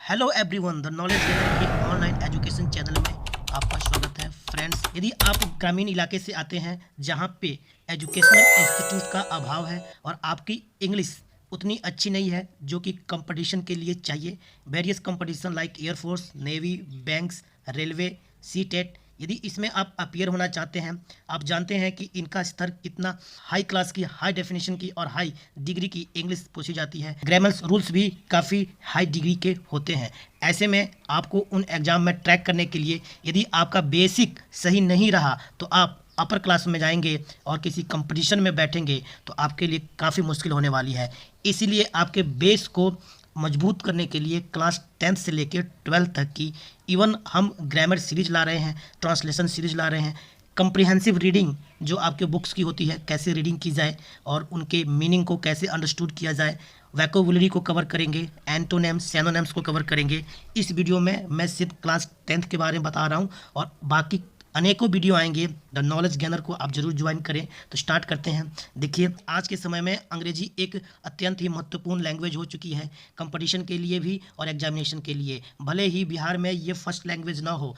Hello everyone, the knowledge gainer के online education channel में आपका स्वागत है। फ्रेंड्स, यदि आप ग्रामीण इलाके से आते हैं जहां पे एजुकेशनल इंस्टीट्यूट का अभाव है और आपकी इंग्लिश उतनी अच्छी नहीं है जो कि कंपटीशन के लिए चाहिए, various competition like air force, navy, banks, railway, C TET, यदि इसमें आप अपीयर होना चाहते हैं, आप जानते हैं कि इनका स्तर कितना हाई क्लास की, हाई डेफिनेशन की और हाई डिग्री की इंग्लिश पूछी जाती है। ग्रामर्स रूल्स भी काफ़ी हाई डिग्री के होते हैं। ऐसे में आपको उन एग्ज़ाम में ट्रैक करने के लिए यदि आपका बेसिक सही नहीं रहा तो आप अपर क्लास में जाएंगे और किसी कंपटीशन में बैठेंगे तो आपके लिए काफ़ी मुश्किल होने वाली है। इसीलिए आपके बेस को मजबूत करने के लिए क्लास 10th से लेकर 12th तक की इवन हम ग्रामर सीरीज ला रहे हैं, ट्रांसलेशन सीरीज ला रहे हैं, कंप्रिहेंसिव रीडिंग जो आपके बुक्स की होती है कैसे रीडिंग की जाए और उनके मीनिंग को कैसे अंडरस्टूड किया जाए, वैकोबुलरी को कवर करेंगे, एंटोनेम्स, सैनोनेम्स को कवर करेंगे। इस वीडियो में मैं सिर्फ क्लास 10th के बारे में बता रहा हूँ और बाकी अनेकों वीडियो आएंगे। द नॉलेज गेनर को आप जरूर ज्वाइन करें। तो स्टार्ट करते हैं। देखिए, आज के समय में अंग्रेजी एक अत्यंत ही महत्वपूर्ण लैंग्वेज हो चुकी है, कंपटीशन के लिए भी और एग्जामिनेशन के लिए। भले ही बिहार में ये फर्स्ट लैंग्वेज ना हो,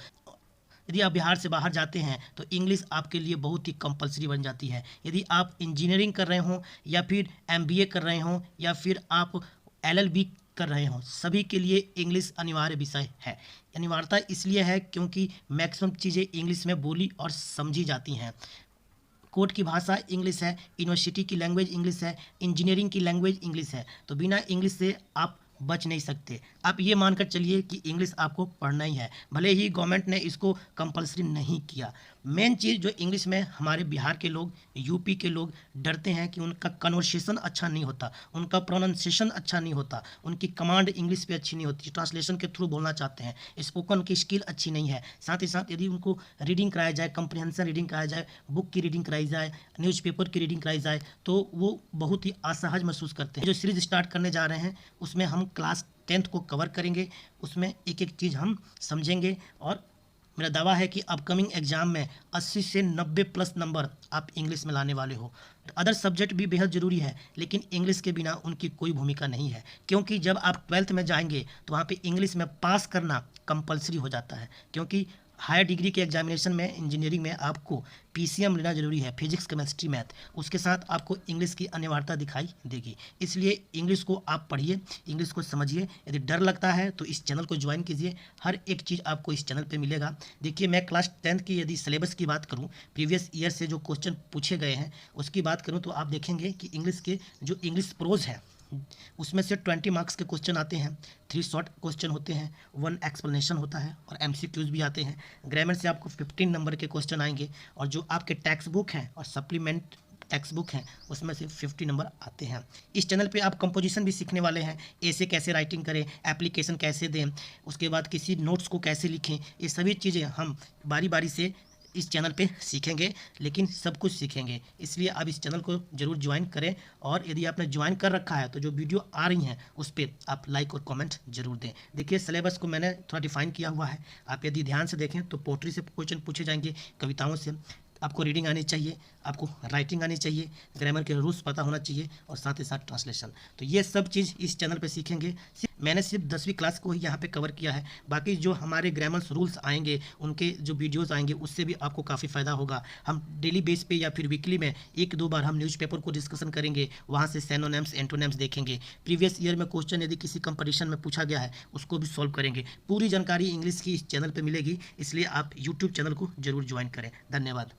यदि आप बिहार से बाहर जाते हैं तो इंग्लिश आपके लिए बहुत ही कंपलसरी बन जाती है। यदि आप इंजीनियरिंग कर रहे हों या फिर एमबीए कर रहे हों या फिर आप एलएलबी कर रहे हों, सभी के लिए इंग्लिश अनिवार्य विषय है। अनिवार्यता इसलिए है क्योंकि मैक्सिमम चीज़ें इंग्लिश में बोली और समझी जाती हैं। कोर्ट की भाषा इंग्लिश है, यूनिवर्सिटी की लैंग्वेज इंग्लिश है, इंजीनियरिंग की लैंग्वेज इंग्लिश है। तो बिना इंग्लिश से आप बच नहीं सकते। आप ये मानकर चलिए कि इंग्लिश आपको पढ़ना ही है, भले ही गवर्नमेंट ने इसको कंपलसरी नहीं किया। मेन चीज़ जो इंग्लिश में हमारे बिहार के लोग, यूपी के लोग डरते हैं कि उनका कन्वर्सेशन अच्छा नहीं होता, उनका प्रोनाउंसिएशन अच्छा नहीं होता, उनकी कमांड इंग्लिश पे अच्छी नहीं होती, ट्रांसलेशन के थ्रू बोलना चाहते हैं, स्पोकन की स्किल अच्छी नहीं है। साथ ही साथ यदि उनको रीडिंग कराया जाए, कंप्रिहेंशन रीडिंग कराया जाए, बुक की रीडिंग कराई जाए, न्यूज़पेपर की रीडिंग कराई जाए तो वो बहुत ही असहज महसूस करते हैं। जो सीरीज स्टार्ट करने जा रहे हैं उसमें हम क्लास 10th को कवर करेंगे, उसमें एक एक चीज़ हम समझेंगे और मेरा दावा है कि अपकमिंग एग्जाम में 80 से 90 प्लस नंबर आप इंग्लिश में लाने वाले हो। अदर सब्जेक्ट भी बेहद ज़रूरी है लेकिन इंग्लिश के बिना उनकी कोई भूमिका नहीं है, क्योंकि जब आप 12th में जाएंगे तो वहाँ पे इंग्लिश में पास करना कंपलसरी हो जाता है। क्योंकि हायर डिग्री के एग्जामिनेशन में, इंजीनियरिंग में आपको पीसीएम लेना जरूरी है, फिजिक्स, केमिस्ट्री, मैथ, उसके साथ आपको इंग्लिश की अनिवार्यता दिखाई देगी। इसलिए इंग्लिश को आप पढ़िए, इंग्लिश को समझिए। यदि डर लगता है तो इस चैनल को ज्वाइन कीजिए, हर एक चीज़ आपको इस चैनल पे मिलेगा। देखिए, मैं क्लास 10th की यदि सिलेबस की बात करूँ, प्रीवियस ईयर से जो क्वेश्चन पूछे गए हैं उसकी बात करूँ तो आप देखेंगे कि इंग्लिश के जो इंग्लिश प्रोज है उसमें से 20 मार्क्स के क्वेश्चन आते हैं, 3 शॉर्ट क्वेश्चन होते हैं, 1 एक्सप्लेनेशन होता है और एमसीक्यूज भी आते हैं। ग्रामर से आपको 15 नंबर के क्वेश्चन आएंगे और जो आपके टेक्स्ट बुक हैं और सप्लीमेंट टेक्स्ट बुक हैं उसमें से 50 नंबर आते हैं। इस चैनल पे आप कंपोजिशन भी सीखने वाले हैं, ऐसे कैसे राइटिंग करें, एप्लीकेशन कैसे दें, उसके बाद किसी नोट्स को कैसे लिखें, ये सभी चीज़ें हम बारी बारी से इस चैनल पे सीखेंगे, लेकिन सब कुछ सीखेंगे। इसलिए आप इस चैनल को ज़रूर ज्वाइन करें और यदि आपने ज्वाइन कर रखा है तो जो वीडियो आ रही हैं उस पर आप लाइक और कमेंट जरूर दें। देखिए, सिलेबस को मैंने थोड़ा डिफाइन किया हुआ है, आप यदि ध्यान से देखें तो पोट्री से क्वेश्चन पूछे जाएंगे, कविताओं से। आपको रीडिंग आनी चाहिए, आपको राइटिंग आनी चाहिए, ग्रामर के रूल्स पता होना चाहिए और साथ ही साथ ट्रांसलेशन। तो ये सब चीज़ इस चैनल पे सीखेंगे। मैंने सिर्फ 10वीं क्लास को ही यहाँ पे कवर किया है, बाकी जो हमारे ग्रामर्स रूल्स आएंगे, उनके जो वीडियोस आएंगे उससे भी आपको काफ़ी फ़ायदा होगा। हम डेली बेस पे या फिर वीकली में 1-2 बार हम न्यूज़पेपर को डिस्कशन करेंगे, वहाँ से सैनोनेम्स, एंटोनेम्स देखेंगे। प्रीवियस ईयर में क्वेश्चन यदि किसी कंपटीशन में पूछा गया है उसको भी सॉल्व करेंगे। पूरी जानकारी इंग्लिश की इस चैनल पर मिलेगी, इसलिए आप यूट्यूब चैनल को जरूर ज्वाइन करें। धन्यवाद।